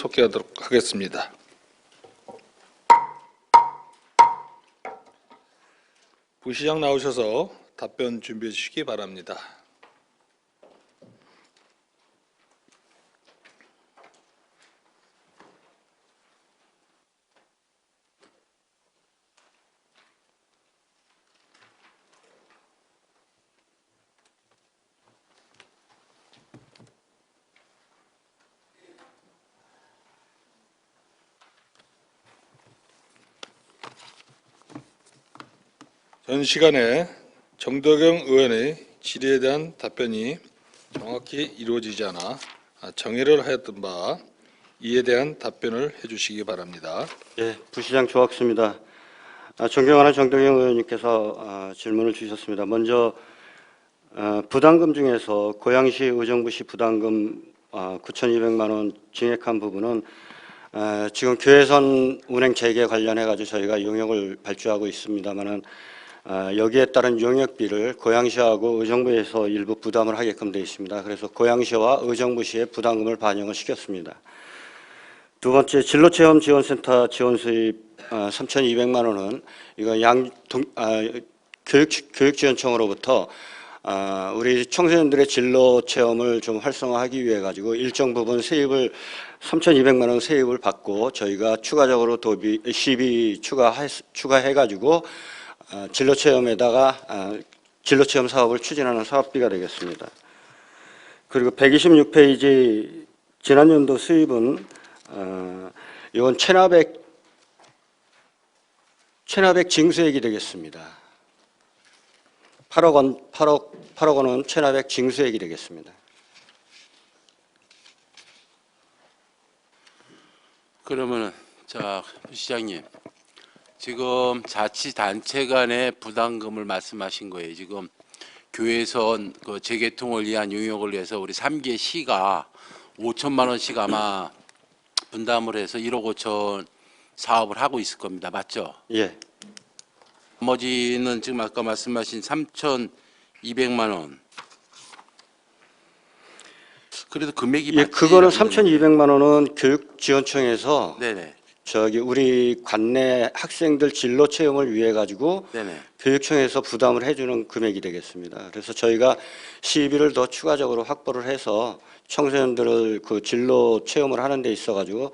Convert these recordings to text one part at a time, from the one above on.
속개하도록 하겠습니다. 부시장 나오셔서 답변 준비해 주시기 바랍니다. 전 시간에 정덕영 의원의 질의에 대한 답변이 정확히 이루어지지 않아 정회를 하였던 바 이에 대한 답변을 해주시기 바랍니다. 예, 부시장 조학수입니다. 존경하는 정덕영 의원님께서 질문을 주셨습니다. 먼저 부담금 중에서 고양시 의정부시 부담금 9,200만 원 증액한 부분은 지금 교회선 운행 재개 관련해 가지고 저희가 용역을 발주하고 있습니다만은 여기에 따른 용역비를 고양시하고 의정부에서 일부 부담을 하게끔 되어 있습니다. 그래서 고양시와 의정부시에 부담금을 반영을 시켰습니다. 두 번째, 진로체험지원센터 지원 수입 3,200만 원은 이거 교육지원청으로부터 우리 청소년들의 진로 체험을 좀 활성화하기 위해 가지고 일정 부분 세입을 3,200만 원 세입을 받고 저희가 추가적으로 시비 추가해 가지고 진로체험 사업을 추진하는 사업비가 되겠습니다. 그리고 126페이지 지난 연도 수입은 이건 체납액 징수액이 되겠습니다. 8억 원은 체납액 징수액이 되겠습니다. 그러면은 시장님, 지금 자치단체 간의 부담금을 말씀하신 거예요. 지금 교회선 그 재개통을 위한 용역을 위해서 우리 3개 시가 5천만 원씩 아마 분담을 해서 1억 5천 사업을 하고 있을 겁니다. 맞죠? 예. 나머지는 지금 아까 말씀하신 3,200만 원. 그래도 금액이 예, 맞지 그거는 않는데. 3,200만 원은 교육지원청에서 네네. 우리 관내 학생들 진로 체험을 위해 가지고 네네. 교육청에서 부담을 해주는 금액이 되겠습니다. 그래서 저희가 시비를 더 추가적으로 확보를 해서 청소년들을 그 진로 체험을 하는 데 있어 가지고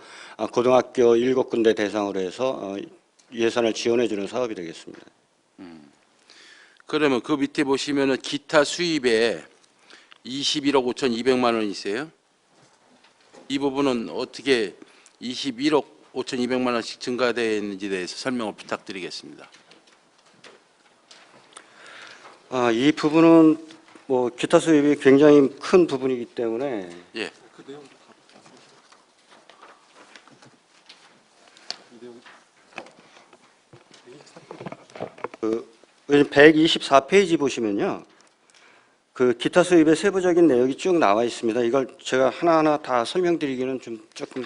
고등학교 7군데 대상으로 해서 예산을 지원해 주는 사업이 되겠습니다. 그러면 그 밑에 보시면은 기타 수입에 21억 5,200만 원이 있어요. 이 부분은 어떻게 21억 5,200만 원씩 증가되는지에 대해서 설명을 부탁드리겠습니다. 이 부분은 뭐 기타 수입이 굉장히 큰 부분이기 때문에 예. 그 124페이지 보시면요. 그 기타 수입의 세부적인 내용이 쭉 나와 있습니다. 이걸 제가 하나하나 다 설명드리기는 좀 조금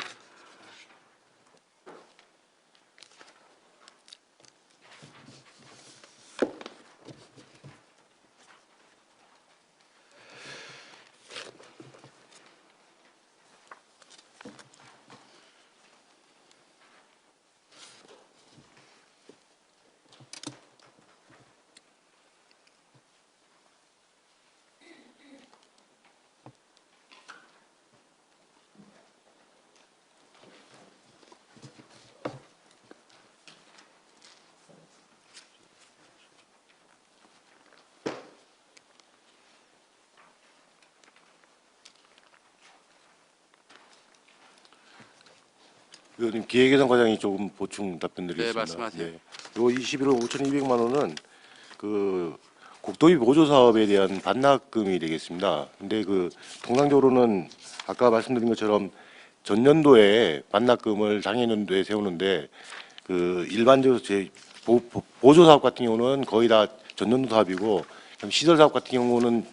의원님, 기획예산 과장이 조금 보충 답변드리겠습니다. 네, 말씀하세요. 요 21억 5,200만 원은 그 국도비 보조 사업에 대한 반납금이 되겠습니다. 근데 그 통상적으로는 아까 말씀드린 것처럼 전년도에 반납금을 당해년도에 세우는데 그 일반적으로 보조 사업 같은 경우는 거의 다 전년도 사업이고 시설 사업 같은 경우는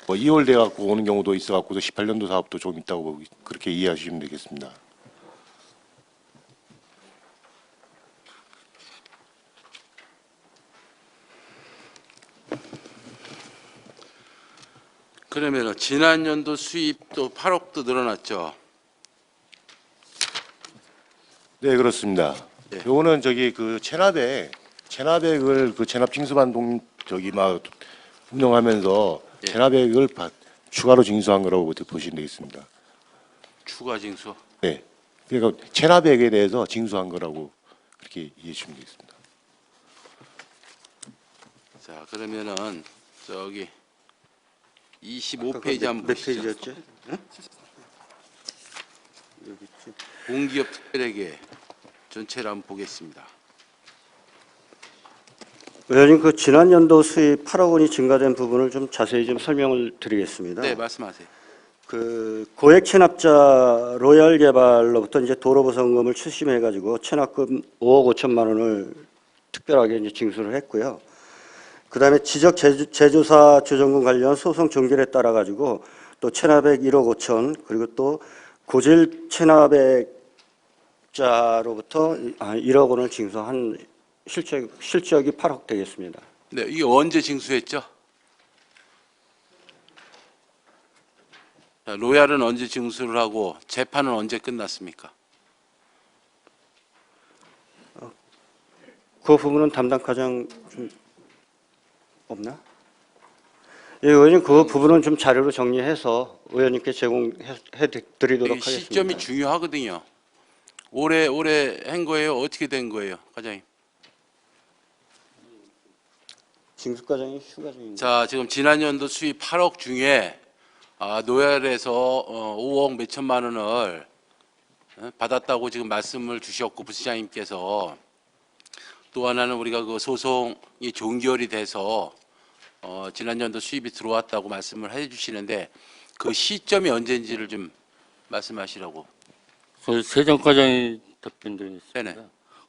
뭐 2월 돼 갖고 오는 경우도 있어 갖고도 18년도 사업도 좀 있다고 그렇게 이해하시면 되겠습니다. 그러면은 지난 연도 수입도 8억도 늘어났죠. 네, 그렇습니다. 예. 요거는 저기 그 체납액을 그 체납 징수반 저기 막 운영하면서 예. 체납액을 추가로 징수한 거라고 보시면 되겠습니다. 추가 징수. 네. 그러니까 체납액에 대해서 징수한 거라고 그렇게 이해해 주시면 되겠습니다. 자, 그러면은 저기 25페이지 한번 몇 보시죠. 페이지였죠? 응? 여기 있지. 공기업 특별회계 전체를 한번 보겠습니다. 의원님, 그 지난 연도 수입 8억 원이 증가된 부분을 좀 자세히 좀 설명을 드리겠습니다. 네, 말씀하세요. 그 고액 체납자 로얄 개발로부터 이제 도로 보상금을 출심해 가지고 체납금 5억 5천만 원을 특별하게 이제 징수를 했고요. 그다음에 지적 제조사 조정금 관련 소송 종결에 따라 가지고 또 체납액 1억 5천, 그리고 또 고질 체납액자로부터 1억 원을 징수한 실적이 8억 되겠습니다. 네, 이게 언제 징수했죠? 자, 로얄은 언제 징수를 하고 재판은 언제 끝났습니까? 그 부분은 담당 과장 좀 없나? 예, 의원님, 그 부분은 좀 자료로 정리해서 의원님께 제공해 드리도록 이게 하겠습니다. 시점이 중요하거든요. 올해 한 거예요? 어떻게 된 거예요, 과장님? 징수 과장이 휴가 중인데. 자, 지금 지난 연도 수입 8억 중에 노열에서 5억 몇천만 원을 받았다고 지금 말씀을 주셨고 부시장님께서 또 하나는 우리가 그 소송이 종결이 돼서 지난 연도 수입이 들어왔다고 말씀을 해주시는데 그 시점이 언제인지를 좀 말씀하시라고. 그 세정과장이 답변드리겠습니다. 네네.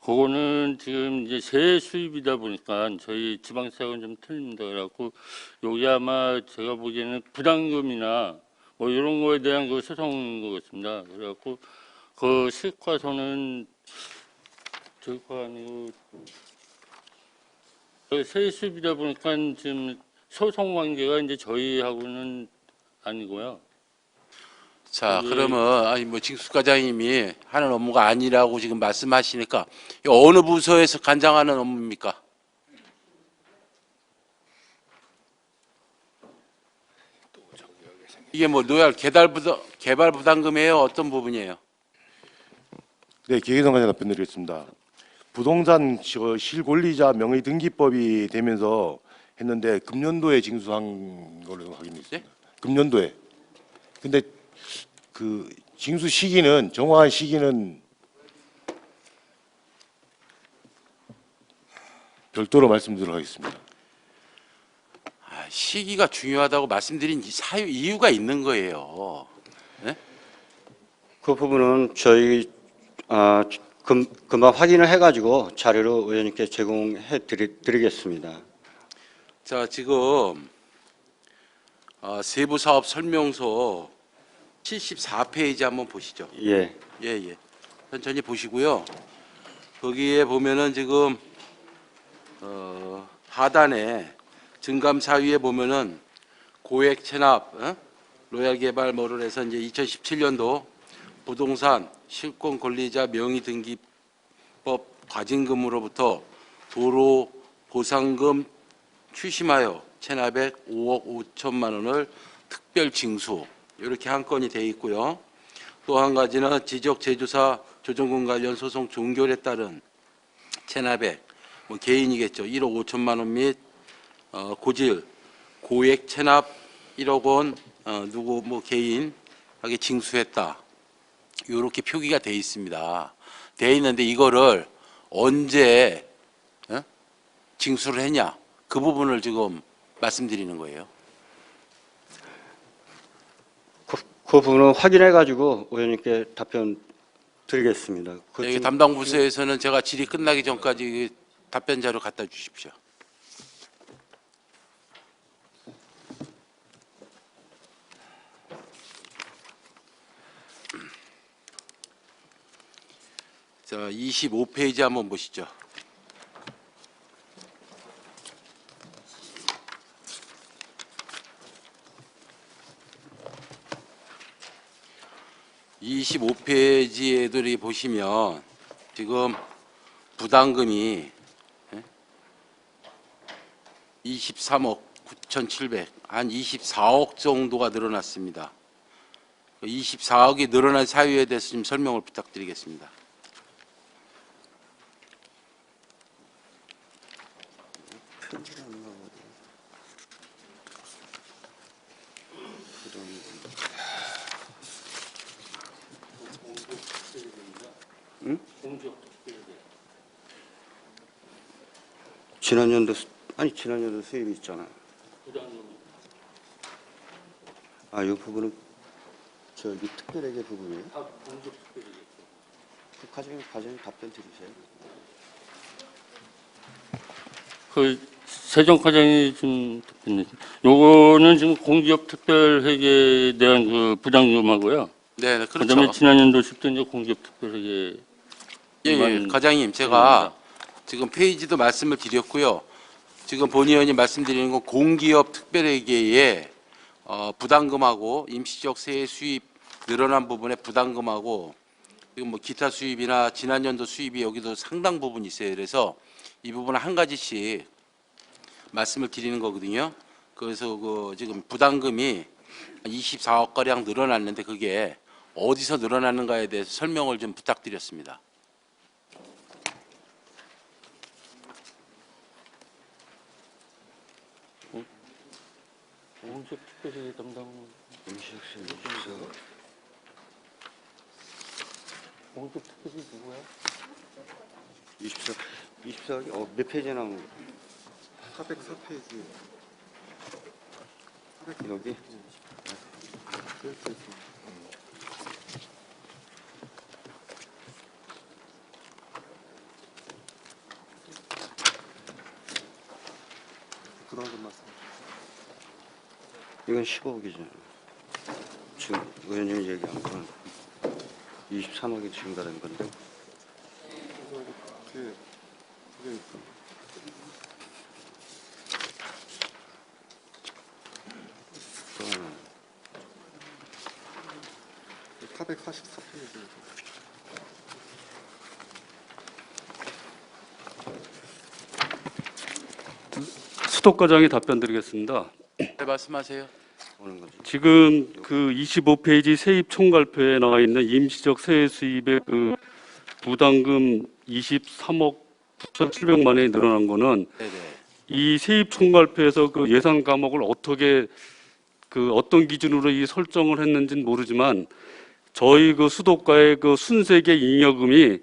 그거는 지금 이제 새 수입이다 보니까 저희 지방세하고는 좀 틀립니다. 그래갖고 여기 아마 제가 보기에는 부담금이나 뭐 이런 거에 대한 그 소송인 것 같습니다. 그래갖고 그 실과서는 저희 거 아니고 새 수입이다 보니까 지금 소송 관계가 이제 저희하고는 아니고요. 자, 예. 그러면 아니 뭐 징수과장님이 하는 업무가 아니라고 지금 말씀하시니까 이 어느 부서에서 관장하는 업무입니까? 이게 뭐 노얄 개발 부담금이에요? 어떤 부분이에요? 네, 기획성 과장 답변드리겠습니다. 부동산 실권리자 명의등기법이 되면서 했는데 금년도에 징수한 걸로 확인됐습니다. 네? 금년도에. 근데 그 징수 시기는 정확한 시기는 별도로 말씀드리도록 하겠습니다. 시기가 중요하다고 말씀드린 이유가 있는 거예요. 그 부분은 저희 금방 확인을 해가지고 자료로 의원님께 제공해 드리겠습니다. 자, 지금 세부 사업 설명서 74페이지 한번 보시죠. 예, 예. 천천히 보시고요. 거기에 보면은 지금 하단에 증감사위에 보면은 고액 체납, 로얄 개발 뭐를 해서 이제 2017년도 부동산 실권 권리자 명의 등기법 과징금으로부터 도로 보상금 추심하여 체납액 5억 5천만 원을 특별 징수 이렇게 한 건이 돼 있고요. 또 한 가지는 지적 제조사 조정금 관련 소송 종결에 따른 체납액 뭐 개인이겠죠. 1억 5천만 원 및 고질 고액 체납 1억 원 누구 뭐 개인하게 징수했다. 이렇게 표기가 돼 있습니다. 돼 있는데 이거를 언제 징수를 했냐 그 부분을 지금 말씀드리는 거예요. 그 부분은 확인해가지고 의원님께 답변 드리겠습니다. 여기 담당 부서에서는 제가 질의 끝나기 전까지 답변 자료 갖다 주십시오. 자, 25페이지 한번 보시죠. (25페이지에도) 보시면 지금 부담금이 23억 9,700, 한 24억 정도가 늘어났습니다. 24억이 늘어난 사유에 대해서 좀 설명을 부탁드리겠습니다. 지난 연도 수입이 있잖아. 아, 이 부분은 저기 특별회계 부분이에요? 그 과정에 답변 드리세요. 그 세정 과장이 좀 답변해. 요거는 지금 공기업 특별회계에 대한 그 부담금하고요. 네, 네, 그렇죠. 그다음에 지난년도 10대 이제 공기업 특별회계. 예, 과장님, 제가 지금 페이지도 말씀을 드렸고요. 지금 본 의원이 말씀드리는 건 공기업 특별회계에 부담금하고 임시적 세액 수입 늘어난 부분에 부담금하고 그리고 뭐 기타 수입이나 지난 연도 수입이 여기도 상당 부분 있어요. 그래서 이 부분을 한 가지씩 말씀을 드리는 거거든요. 그래서 그 지금 부담금이 24억 가량 늘어났는데 그게 어디서 늘어나는가에 대해서 설명을 좀 부탁드렸습니다. 공기업 특별회계 담당 임시적 세액 24억. 공기업 특별회계 누구야? 24억이 몇 페이지에 나오는 거야? 404페이지. 여기? 부담금 말씀. 이건 15억이잖아. 지금 의원님이 얘기한 건 23억이 증가된 건데. 그게 444페이지. 수도과장이 답변드리겠습니다. 네, 말씀하세요. 오는 거지. 지금 그 25페이지 세입 총괄표에 나와 있는 임시적 세액 수입의 그 부담금 23억 9,700만 원이 늘어난 거는 네네. 이 세입 총괄표에서 그 예산 과목을 어떻게 그 어떤 기준으로 이 설정을 했는지는 모르지만 저희 그 수도과의 그 순세계 잉여금이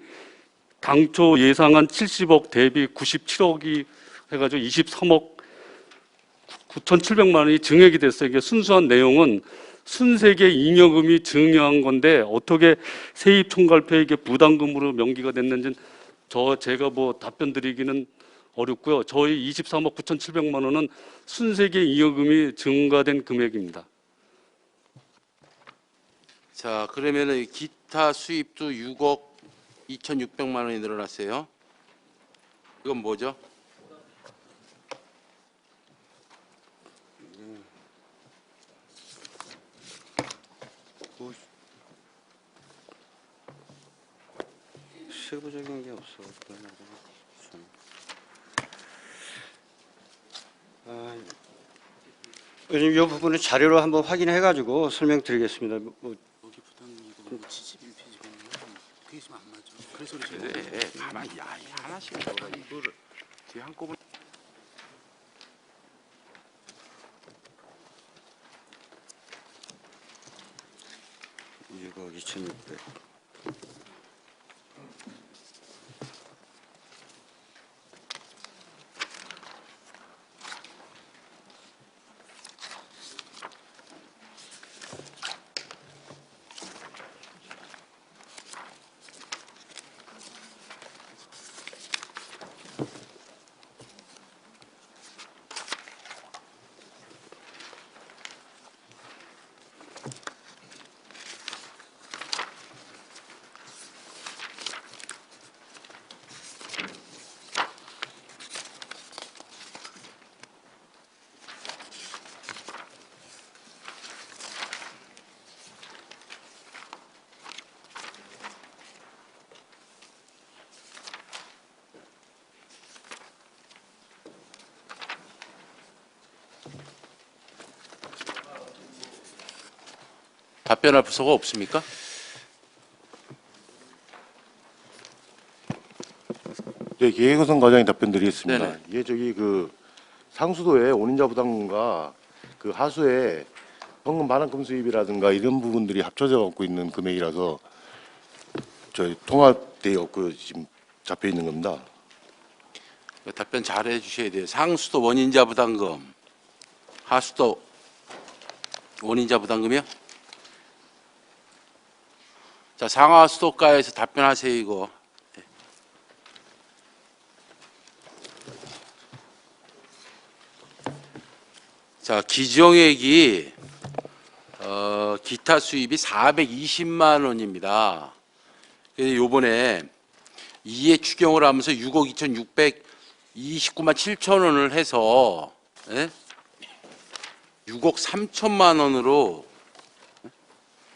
당초 예상한 70억 대비 97억이 해가지고 23억 9,700만 원이 증액이 됐어요. 이게 순수한 내용은 순세계 잉여금이 증여한 건데 어떻게 세입 총괄표에 이게 부담금으로 명기가 됐는지는 제가 뭐 답변 드리기는 어렵고요. 저희 23억 9,700만 원은 순세계 잉여금이 증가된 금액입니다. 자, 그러면은 기타 수입도 6억 2,600만 원이 늘어났어요. 이건 뭐죠? 세부적인 게 없어. 의원님, 이 부분은 자료로 한번 확인해가지고 설명드리겠습니다. 여기 부담금이 71페이지거든요. 그게 좀 안 맞죠. 그래서 그래. 가만히 하나씩 들어가 이거를 뒤에 한꺼번에 이거 2,600. 답변할 부서가 없습니까? 네, 계획우선 과장이 답변드리겠습니다. 네네. 이게 저기 그 상수도의 원인자 부담금과 그 하수의 현금 반환금 수입이라든가 이런 부분들이 합쳐져 갖고 있는 금액이라서 저희 통합되어 그 지금 잡혀 있는 겁니다. 답변 잘 해주셔야 돼요. 상수도 원인자 부담금, 하수도 원인자 부담금이요? 자, 상하수도가에서 답변하세요 이거. 자, 기정액이 기타 수입이 420만 원입니다. 그래서 요번에 2회 추경을 하면서 6억 2,629만 7천 원을 해서 6억 3천만 원으로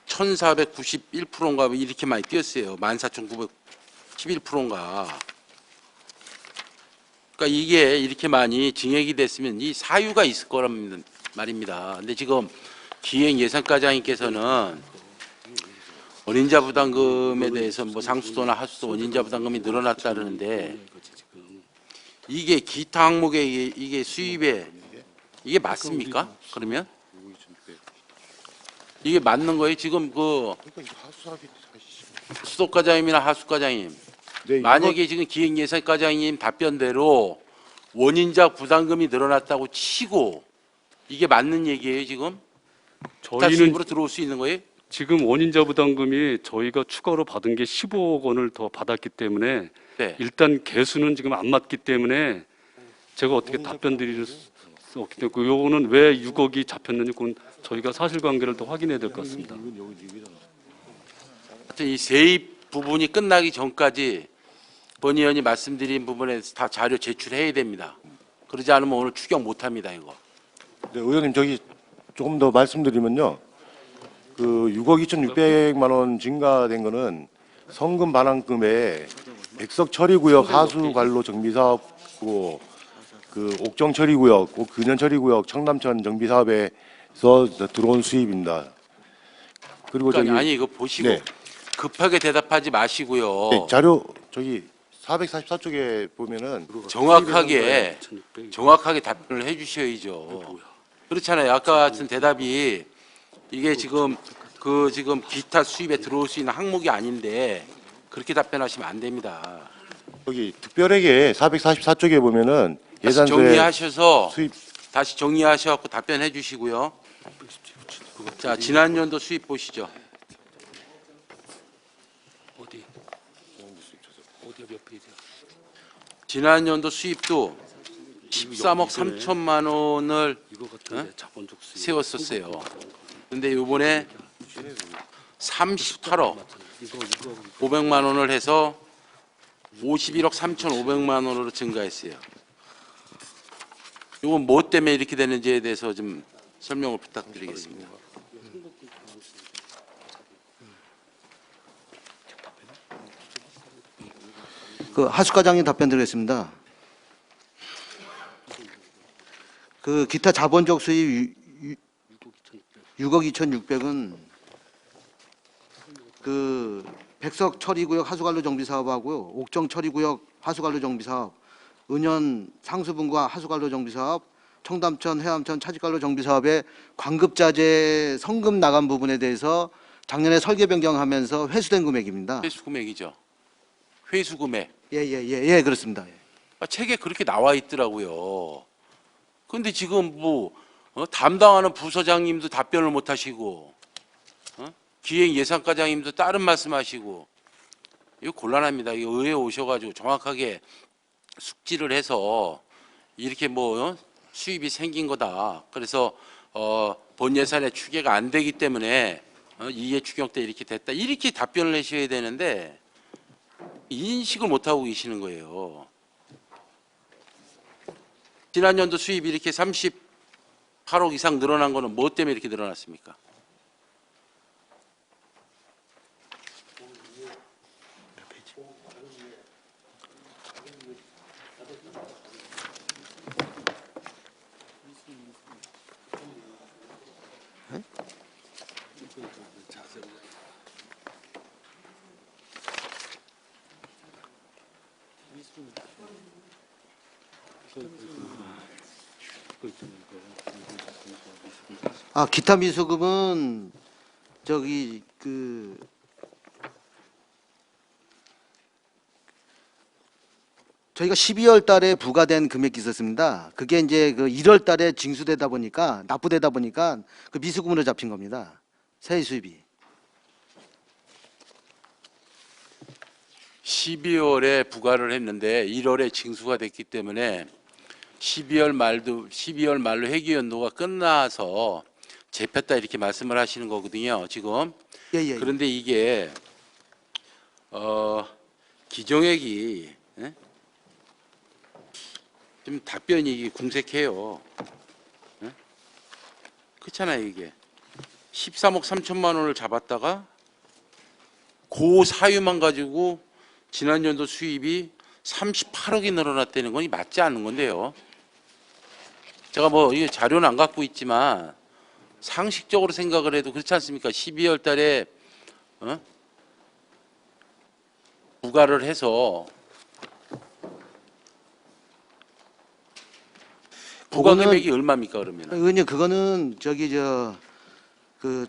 1,491%인가 이렇게 많이 뛰었어요. 14,911%인가. 그러니까 이게 이렇게 많이 증액이 됐으면 이 사유가 있을 거란 말입니다. 근데 지금 기획 예산과장님께서는 원인자 부담금에 대해서 뭐 상수도나 하수도 원인자 부담금이 늘어났다는데 이게 기타 항목에 이게 수입에 이게 맞습니까? 그러면 이게 맞는 거예요? 지금 그 수도과장님이나 하수과장님 네, 만약에 지금 기획예산과장님 답변대로 원인자 부담금이 늘어났다고 치고 이게 맞는 얘기예요 지금? 기타 저희는 수입으로 들어올 수 있는 거예요? 지금 원인자 부담금이 저희가 추가로 받은 게 15억 원을 더 받았기 때문에 네. 일단 개수는 지금 안 맞기 때문에 제가 어떻게 답변 드릴 수 없기 때문에 요거는 왜 6억이 잡혔는지 그건 저희가 사실관계를 더 확인해야 될 것 같습니다. 하여튼 이 세입 부분이 끝나기 전까지 본 의원이 말씀드린 부분에 다 자료 제출해야 됩니다. 그러지 않으면 오늘 추경 못합니다 이거. 네, 의원님 저기 조금 더 말씀드리면요. 그 6억 2,600만 원 증가된 거는 성금 반환금에 백석 처리구역 하수 관로 정비 사업고 그 옥정 처리구역, 근현 처리구역, 청담천 정비 사업에서 들어온 수입입니다. 그리고 그러니까 저기 아니 이거 보시고 네. 급하게 대답하지 마시고요. 네, 자료 저기 444쪽에 보면은 정확하게 답변을 해주셔야죠. 그렇잖아요. 아까 같은 대답이 이게 지금 지금 기타 수입에 들어올 수 있는 항목이 아닌데 그렇게 답변하시면 안 됩니다. 여기 특별하게 444쪽에 보면은 다시 예산세 정리하셔서 수입 다시 정리하셔서 답변해 주시고요. 자, 지난 연도 수입 보시죠. 어디 몇 페이지야? 지난 연도 수입도 13억 3천만 원을 이거 같은데 자본적 수입. 세웠었어요. 근데 이번에 38억 500만 원을 해서 51억 3,500만 원으로 증가했어요. 이건 뭐 때문에 이렇게 되는지에 대해서 좀 설명을 부탁드리겠습니다. 그 하수과장님 답변 드리겠습니다. 그 기타 자본적 수입 6억 2,600은 그 백석 처리구역 하수관로 정비 사업하고요, 옥정 처리구역 하수관로 정비 사업, 은현 상수분과 하수관로 정비 사업, 청담천 해암천 차직관로 정비 사업의 관급자재 성금 나간 부분에 대해서 작년에 설계 변경하면서 회수된 금액입니다. 회수 금액이죠. 회수 금액. 예, 그렇습니다. 책에 그렇게 나와 있더라고요. 그런데 지금 뭐 담당하는 부서장님도 답변을 못 하시고 기획예산과장님도 다른 말씀하시고 이거 곤란합니다. 이거 의회에 오셔가지고 정확하게 숙지를 해서 이렇게 뭐 수입이 생긴 거다. 그래서 본 예산에 추계가 안 되기 때문에 2회 추경 때 이렇게 됐다. 이렇게 답변을 하셔야 되는데 인식을 못 하고 계시는 거예요. 지난 연도 수입이 이렇게 38억 이상 늘어난 거는 뭐 때문에 이렇게 늘어났습니까? 기타 미수금은 저기 그 저희가 12월 달에 부과된 금액이 있었습니다. 그게 이제 그 1월 달에 징수되다 보니까 납부되다 보니까 그 미수금으로 잡힌 겁니다. 세입 수입이. 12월에 부과를 했는데 1월에 징수가 됐기 때문에 12월 말로 회계 연도가 끝나서 잡혔다 이렇게 말씀을 하시는 거거든요. 지금. 예. 그런데 이게 기종액이 좀 답변이 이게 궁색해요. 그렇잖아요, 이게 13억 3천만 원을 잡았다가 그 사유만 가지고 지난 연도 수입이 38억이 늘어났다는 건 맞지 않는 건데요. 제가 뭐 이게 자료는 안 갖고 있지만 상식적으로 생각을 해도 그렇지 않습니까? 12월 달에 부과를 해서 부과 그거는- 금액이 얼마입니까 그러면? 의원님 그거는 저기 그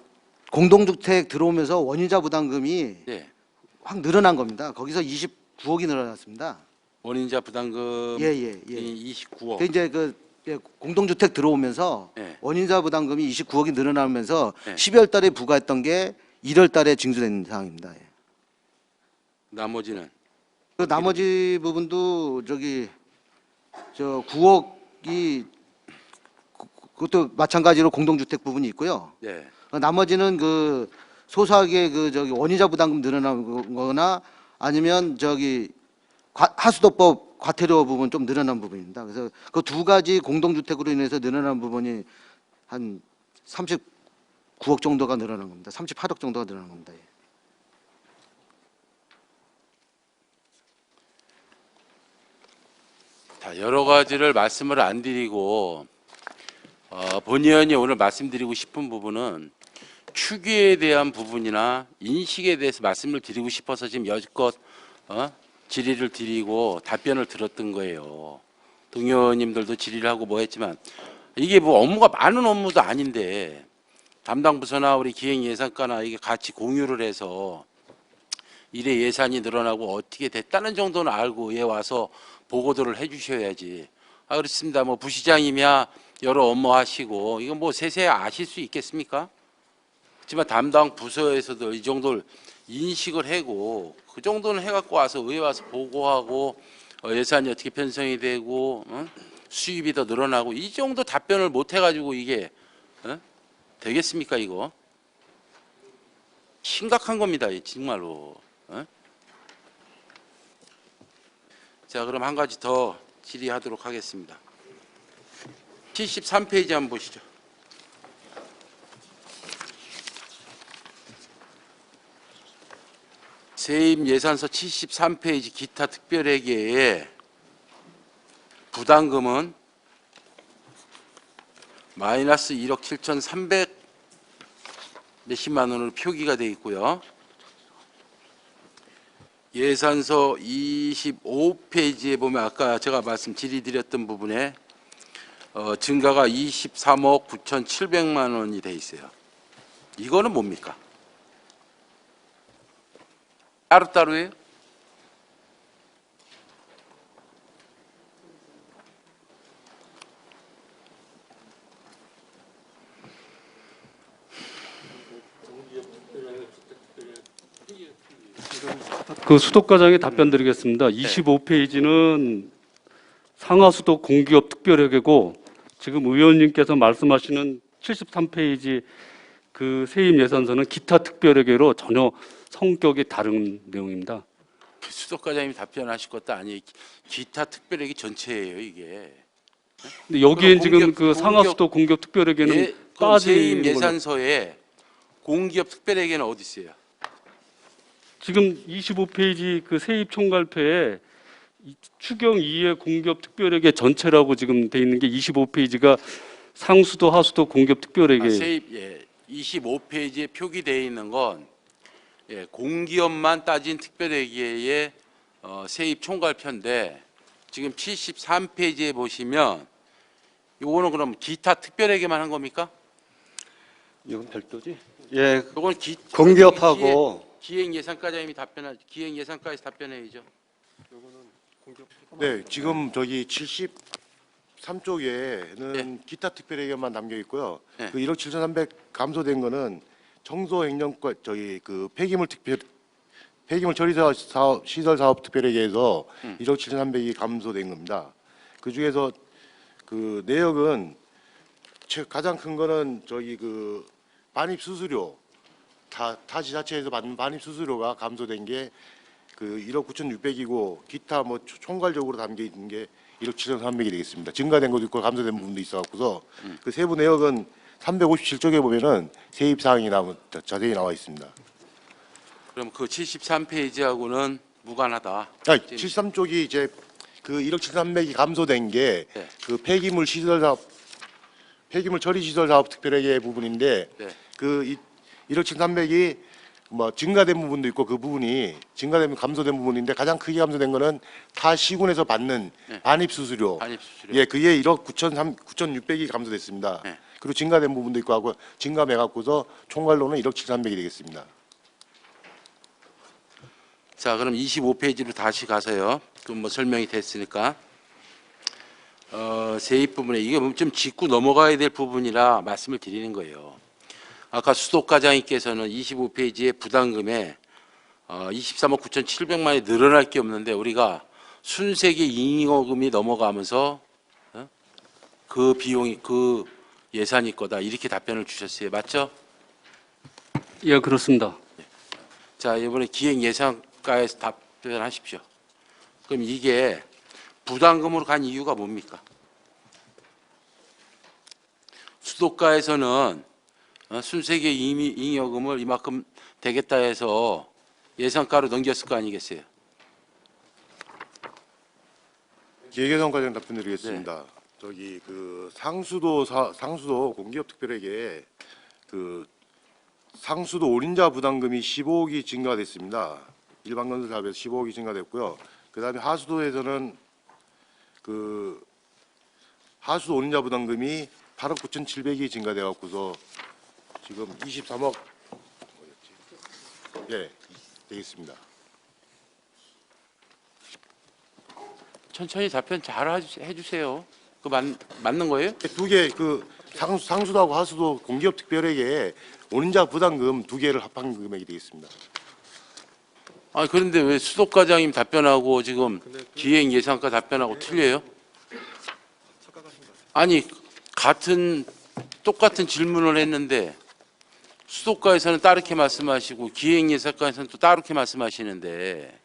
공동주택 들어오면서 원인자 부담금이 네. 확 늘어난 겁니다. 거기서 29억이 늘어났습니다. 원인자 부담금 예. 29억. 그 이제 공동주택 들어오면서 네. 원인자 부담금이 29억이 늘어나면서 네. 12월 달에 부과했던 게 1월 달에 징수된 상황입니다. 예. 나머지는 그 나머지 부분도 저기 9억이 그것도 마찬가지로 공동주택 부분이 있고요. 네. 나머지는 그 소소하게 저기 원인자 부담금 늘어나거나 아니면 저기 하수도법 과태료 부분 좀 늘어난 부분입니다. 그래서 그 두 가지 공동주택으로 인해서 늘어난 부분이 한 39억 정도가 늘어난 겁니다. 38억 정도가 늘어난 겁니다. 예. 자, 여러 가지를 말씀을 안 드리고 본의원이 오늘 말씀드리고 싶은 부분은 추계에 대한 부분이나 인식에 대해서 말씀을 드리고 싶어서 지금 여지껏 질의를 드리고 답변을 들었던 거예요. 동의원님들도 질의를 하고 뭐 했지만 이게 뭐 업무가 많은 업무도 아닌데 담당 부서나 우리 기획예산과나 이게 같이 공유를 해서 일의 예산이 늘어나고 어떻게 됐다는 정도는 알고 예 와서 보고들을 해주셔야지. 그렇습니다. 뭐 부시장이면 여러 업무 하시고 이건 뭐 세세히 아실 수 있겠습니까? 그렇지만 담당 부서에서도 이 정도를 인식을 하고 그 정도는 해갖고 와서 의회 와서 보고하고 예산이 어떻게 편성이 되고 수입이 더 늘어나고 이 정도 답변을 못 해가지고 이게 되겠습니까 이거? 심각한 겁니다 정말로. 자 그럼 한 가지 더 질의하도록 하겠습니다. 73페이지 한번 보시죠. 세입 예산서 73페이지 기타 특별회계에 부담금은 마이너스 1억 7,300 몇십만 원으로 표기가 되어 있고요. 예산서 25페이지에 보면 아까 제가 질의드렸던 부분에 증가가 23억 9,700만 원이 돼 있어요. 이거는 뭡니까? 따로따로예요? 그 수도과장에 답변 드리겠습니다. 25페이지는 상하수도 공기업 특별회계고 지금 의원님께서 말씀하시는 73페이지 그 세입 예산서는 기타 특별회계로 전혀 성격이 다른 내용입니다. 수도과장님이 답변하실 것도 아니에요. 기타 특별회계 전체예요 이게. 근데 여기엔 그럼 지금 공기업- 그 상하수도 공기업 특별회계는 그럼 빠진 세입 걸로. 예산서에 공기업 특별회계는 어디 있어요? 지금 25페이지 그 세입 총괄표에 추경 2의 공기업 특별회계 전체라고 지금 돼 있는 게 25페이지가 상수도 하수도 공기업 특별회계. 세입 25페이지에 표기되어 있는 건 공기업만 따진 특별회계의 세입 총괄표인데 지금 73페이지에 보시면 요거는 그럼 기타 특별회계만 한 겁니까? 이건 별도지? 예, 요건 공기업하고 기획예산과장님이 기획예산과에서 답변해야죠. 네, 지금 저기 73쪽에는 기타 특별회계만 담겨 있고요. 네. 그 1억 7,300 감소된 거는 청소행정과 저기 그 폐기물 처리 사업 시설 사업 특별회계에서 1억 7,300이 감소된 겁니다. 그 중에서 그 내역은 가장 큰 거는 저기 그 반입 수수료 타 지자체에서 받는 반입 수수료가 감소된 게 그 1억 9,600이고 기타 뭐 총괄적으로 담겨 있는 게 1억 7,300이 되겠습니다. 증가된 것도 있고 감소된 부분도 있어 갖고서 그 세부 내역은 357쪽에 보면은 세입 사항이 자세히 나와 있습니다. 그럼 그 73페이지하고는 무관하다. 아니, 73쪽이 이제 그 1억 7,300이 감소된 게 네. 그 폐기물 처리 시설 사업 특별회계 부분인데 네. 그 1억 7,300이 뭐 증가된 부분도 있고 그 부분이 증가되면 감소된 부분인데 가장 크게 감소된 거는 타 시군에서 받는 네. 반입 수수료. 반입 수수료. 예, 그게 1억 9,600이 감소됐습니다. 네. 그리고 증가된 부분도 있고 하고 증가해 갖고서 총괄로는 1억 7,300이 되겠습니다. 자, 그럼 25페이지로 다시 가서요. 좀 뭐 설명이 됐으니까. 세입 부분에 이게 좀 짚고 넘어가야 될 부분이라 말씀을 드리는 거예요. 아까 수도과장님께서는 25페이지의 부담금에 23억 9,700만이 늘어날 게 없는데 우리가 순세계 잉여금이 넘어가면서 그 비용이 그 예산이 거다 이렇게 답변을 주셨어요. 맞죠? 예, 그렇습니다. 자, 이번에 기획예산과에서 답변하십시오. 그럼 이게 부담금으로 간 이유가 뭡니까? 수도가에서는 순세계 잉여금을 이만큼 되겠다 해서 예산가로 넘겼을 거 아니겠어요? 기획예산과장 답변드리겠습니다. 저기 그 상수도 공기업 특별회계에 그 상수도 올인자 부담금이 15억이 증가됐습니다. 일반 건설 사업에서 15억이 증가됐고요. 그다음에 하수도에서는 그 하수도 올인자 부담금이 8억 9,700이 증가돼 갖고서 지금 23억 예 되겠습니다. 천천히 답변 잘 해주세요. 그 맞는 거예요? 두 개 그 상수도하고 하수도 공기업 특별회계에 올인자 부담금 두 개를 합한 금액이 되겠습니다. 아, 그런데 왜 수도과장님 답변하고 지금 기획예산과 답변하고 틀려요? 아니, 똑같은 질문을 했는데 수도과에서는 따르게 말씀하시고 기획예산과에서는 또 따르게 말씀하시는데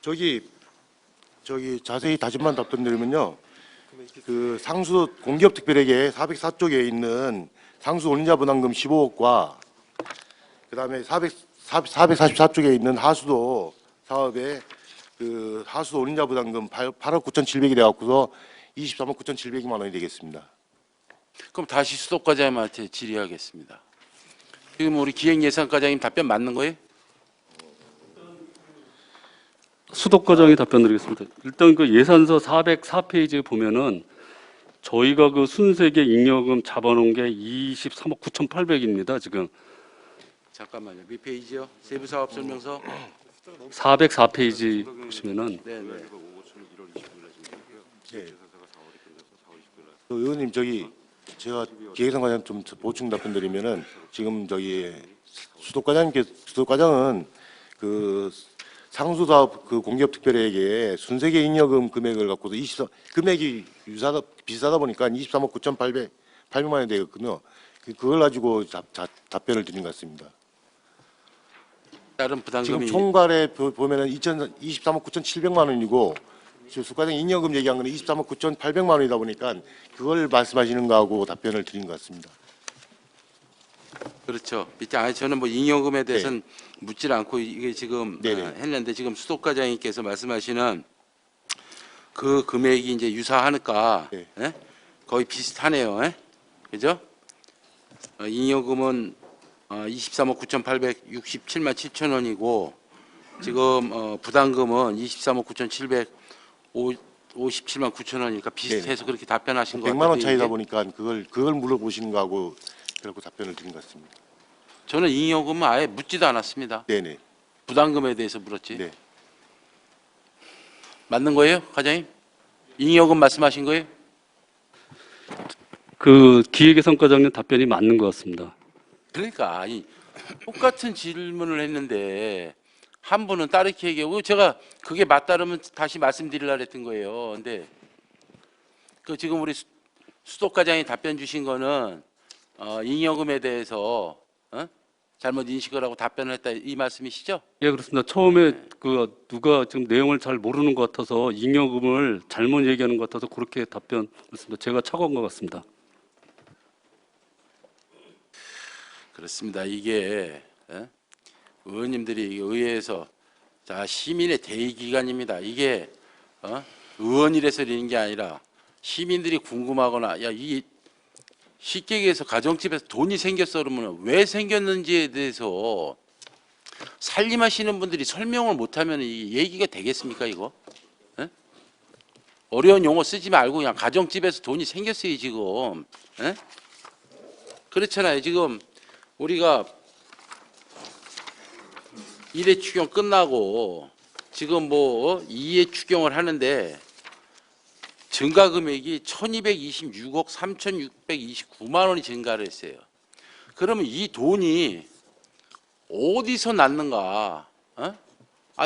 저기 자세히 다시만 답변드리면요. 그 상수 공기업 특별회계 404쪽에 있는 상수 올인자 부담금 15억과 그다음에 444쪽에 있는 하수도 사업에 그 하수도 올인자 부담금 8억 9,700이 돼 갖고서 23억 9,700만 원이 되겠습니다. 그럼 다시 수도과장님한테 질의하겠습니다. 지금 우리 기획예산과장님 답변 맞는 거예요? 수도과장이 답변드리겠습니다. 일단 그 예산서 404페이지에 보면은 저희가 그 순세계 잉여금 잡아놓은 게 23억 9,800입니다. 지금 잠깐만요. 몇 페이지요? 세부사업 설명서? 404페이지 보시면은 네, 네. 그 의원님 저기 제가 기획상과장 좀 보충 답변드리면은 지금 저기 수도과장은 그 상수사업 그 공기업 특별회계에 순세계 잉여금 금액을 갖고서 금액이 비슷하다 보니까 23억 9,800만 원이 되거든요. 그걸 가지고 답변을 드린 것 같습니다. 다른 지금 부담금이 총괄에 보면은 23억 9,700만 원이고 지금 수과장 잉여금 얘기한 거는 23억 9,800만 원이다 보니까 그걸 말씀하시는 거하고 답변을 드린 것 같습니다. 그렇죠. 저는 뭐 잉여금에 대해서는 묻질 않고 이게 지금 네네. 했는데 지금 수도과장님께서 말씀하시는 그 금액이 이제 유사하니까 네. 거의 비슷하네요. 그죠? 잉여금은 23억 9,867만 7천 원이고 지금 부담금은 23억 9,757만 9천 원이니까 비슷해서 그렇게 답변하신 것 같아요. 100만 원 차이다 보니까 그걸 물어보시는 거하고 그렇고 답변을 드린 것 같습니다. 저는 잉여금은 아예 묻지도 않았습니다. 네네. 부담금에 대해서 물었지. 네. 맞는 거예요, 과장님? 잉여금 말씀하신 거예요? 그 기획예산과장님 답변이 맞는 것 같습니다. 그러니까 아니 똑같은 질문을 했는데 한 분은 따르게 얘기하고 제가 그게 맞다르면 다시 말씀드리려고 했던 거예요. 근데 그 지금 우리 수도과장이 답변 주신 거는 잉여금에 대해서 잘못 인식을 하고 답변을 했다 이 말씀이시죠? 예, 그렇습니다. 처음에 그 누가 지금 내용을 잘 모르는 것 같아서 잉여금을 잘못 얘기하는 것 같아서 그렇게 답변했습니다. 제가 착오한 것 같습니다. 그렇습니다. 이게 의원님들이 의회에서 자 시민의 대의 기관입니다. 이게 의원이라서 이러는 게 아니라 시민들이 궁금하거나 야 이 쉽게 얘기해서 가정집에서 돈이 생겼어 그러면 왜 생겼는지에 대해서 살림하시는 분들이 설명을 못하면 이 얘기가 되겠습니까 이거? 예? 어려운 용어 쓰지 말고 그냥 가정집에서 돈이 생겼어요 지금. 예? 그렇잖아요. 지금 우리가 1회 추경 끝나고 지금 뭐 2회 추경을 하는데 증가 금액이 1226억 3629만 원이 증가를 했어요. 그러면 이 돈이 어디서 났는가?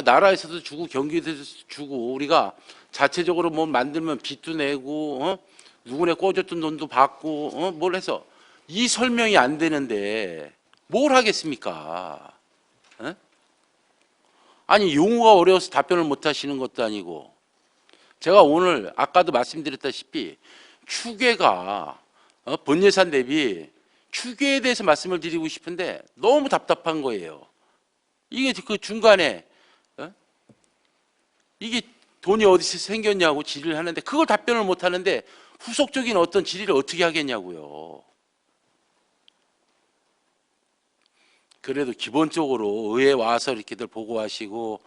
나라에서도 주고 경기도에서 주고 우리가 자체적으로 뭐 만들면 빚도 내고 누구네 꿔줬던 돈도 받고 뭘 해서 이 설명이 안 되는데 뭘 하겠습니까? 아니 용어가 어려워서 답변을 못 하시는 것도 아니고 제가 오늘 아까도 말씀드렸다시피 추계가 본예산 대비 추계에 대해서 말씀을 드리고 싶은데 너무 답답한 거예요. 이게 그 중간에 이게 돈이 어디서 생겼냐고 질의를 하는데 그걸 답변을 못 하는데 후속적인 어떤 질의를 어떻게 하겠냐고요. 그래도 기본적으로 의회 와서 이렇게들 보고하시고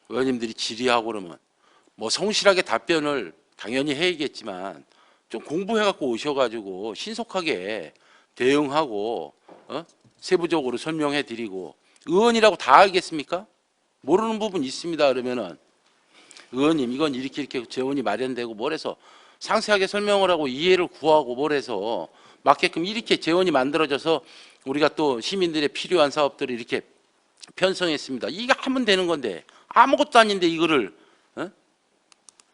의원님들이 질의하고 그러면 뭐 성실하게 답변을 당연히 해야겠지만 좀 공부해갖고 오셔가지고 신속하게 대응하고 세부적으로 설명해드리고 의원이라고 다 알겠습니까? 모르는 부분 있습니다 그러면은 의원님 이건 이렇게 재원이 마련되고 뭘 해서 상세하게 설명을 하고 이해를 구하고 뭘 해서 맞게끔 이렇게 재원이 만들어져서 우리가 또 시민들의 필요한 사업들을 이렇게 편성했습니다. 이게 하면 되는 건데 아무것도 아닌데 이거를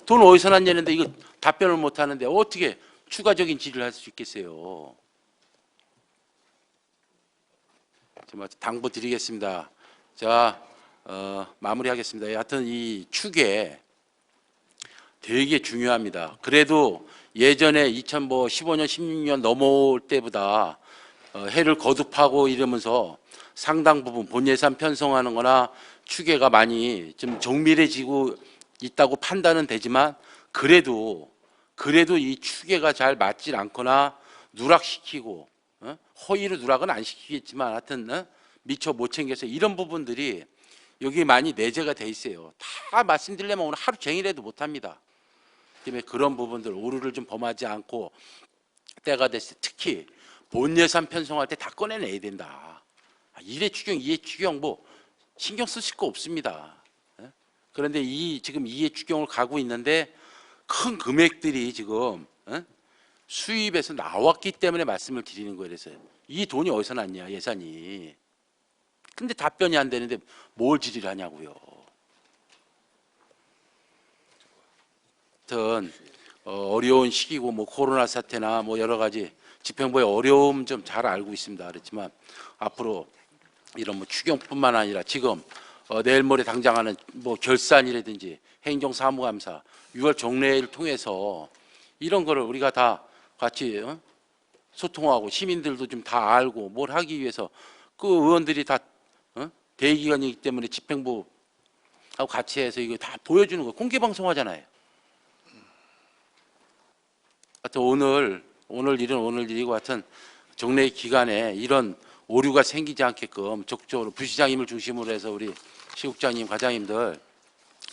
돈 어디서 났냐는데 이거 답변을 못 하는데 어떻게 추가적인 질의를 할 수 있겠어요? 정말 당부 드리겠습니다. 자, 마무리하겠습니다. 하여튼 이 추계 되게 중요합니다. 그래도 예전에 2015년, 16년 넘어올 때보다 해를 거듭하고 이러면서 상당 부분 본예산 편성하는 거나 추계가 많이 좀 정밀해지고 있다고 판단은 되지만 그래도 이 추계가 잘 맞질 않거나 누락시키고 허위로 누락은 안 시키겠지만 하여튼 미처 못 챙겨서 이런 부분들이 여기 많이 내재가 돼 있어요. 다 말씀드리려면 오늘 하루 종일해도 못합니다. 때문에 그런 부분들 오류를 좀 범하지 않고 때가 됐을 때 특히 본예산 편성할 때 다 꺼내내야 된다. 1회 추경, 2회 추경 뭐 신경 쓰실 거 없습니다. 그런데 지금 2회 추경을 가고 있는데 큰 금액들이 지금 수입에서 나왔기 때문에 말씀을 드리는 거예요. 그래서 이 돈이 어디서 났냐 예산이. 근데 답변이 안 되는데 뭘 질의를 하냐고요. 하여튼 어려운 시기고 뭐 코로나 사태나 뭐 여러 가지 집행부의 어려움 좀 잘 알고 있습니다. 그렇지만 앞으로 이런 뭐 추경뿐만 아니라 지금 내일 모레 당장 하는 뭐 결산이라든지 행정사무감사 6월 정례를 통해서 이런 거를 우리가 다 같이 소통하고 시민들도 좀 다 알고 뭘 하기 위해서 그 의원들이 다 대의기관이기 때문에 집행부하고 같이 해서 이거 다 보여주는 거 공개 방송하잖아요. 하여튼 오늘 일은 오늘 일이고 하여튼 정례 기간에 이런 오류가 생기지 않게끔 적극적으로 부시장님을 중심으로 해서 우리 시국장님, 과장님들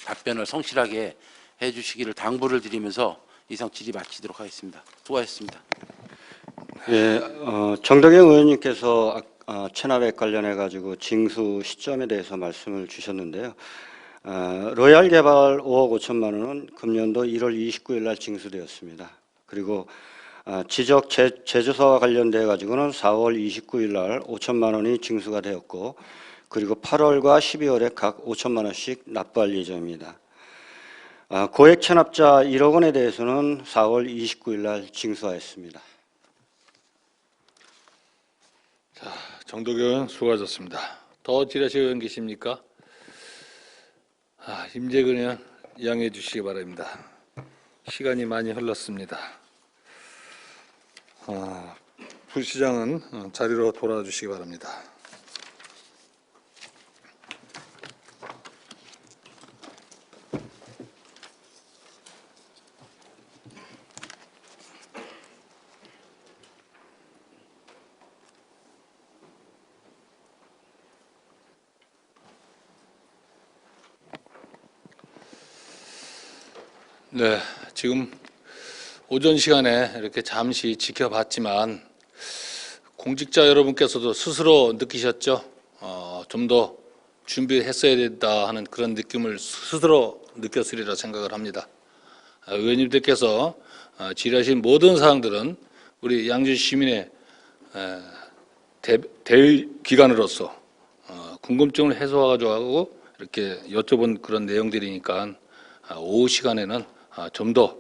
답변을 성실하게 해주시기를 당부를 드리면서 이상 질의 마치도록 하겠습니다. 수고하셨습니다. 예, 정덕영 의원님께서 체납액 관련해 가지고 징수 시점에 대해서 말씀을 주셨는데요. 로얄 개발 5억 5천만 원은 금년도 1월 29일 날 징수되었습니다. 그리고 지적 제조사와 관련돼 가지고는 4월 29일 날 5천만 원이 징수가 되었고, 그리고 8월과 12월에 각 5천만 원씩 납부할 예정입니다. 고액 체납자 1억 원에 대해서는 4월 29일 날 징수하였습니다. 정덕영 의원 수고하셨습니다. 더 질의하실 의원 계십니까? 임재근 의원 양해해 주시기 바랍니다. 시간이 많이 흘렀습니다. 부시장은 자리로 돌아와 주시기 바랍니다. 네, 지금 오전 시간에 이렇게 잠시 지켜봤지만 공직자 여러분께서도 스스로 느끼셨죠? 좀 더 준비했어야 된다 하는 그런 느낌을 스스로 느꼈으리라 생각을 합니다. 의원님들께서 질의하신 모든 사항들은 우리 양주 시민의 대의 기관으로서 궁금증을 해소하고 이렇게 여쭤본 그런 내용들이니까 오후 시간에는 좀 더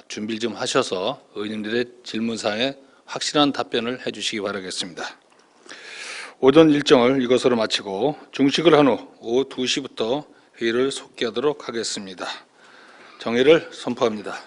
준비를 좀 하셔서 의원님들의 질문사항에 확실한 답변을 해주시기 바라겠습니다. 오전 일정을 이것으로 마치고 중식을 한 후 오후 2시부터 회의를 속기하도록 하겠습니다. 정회를 선포합니다.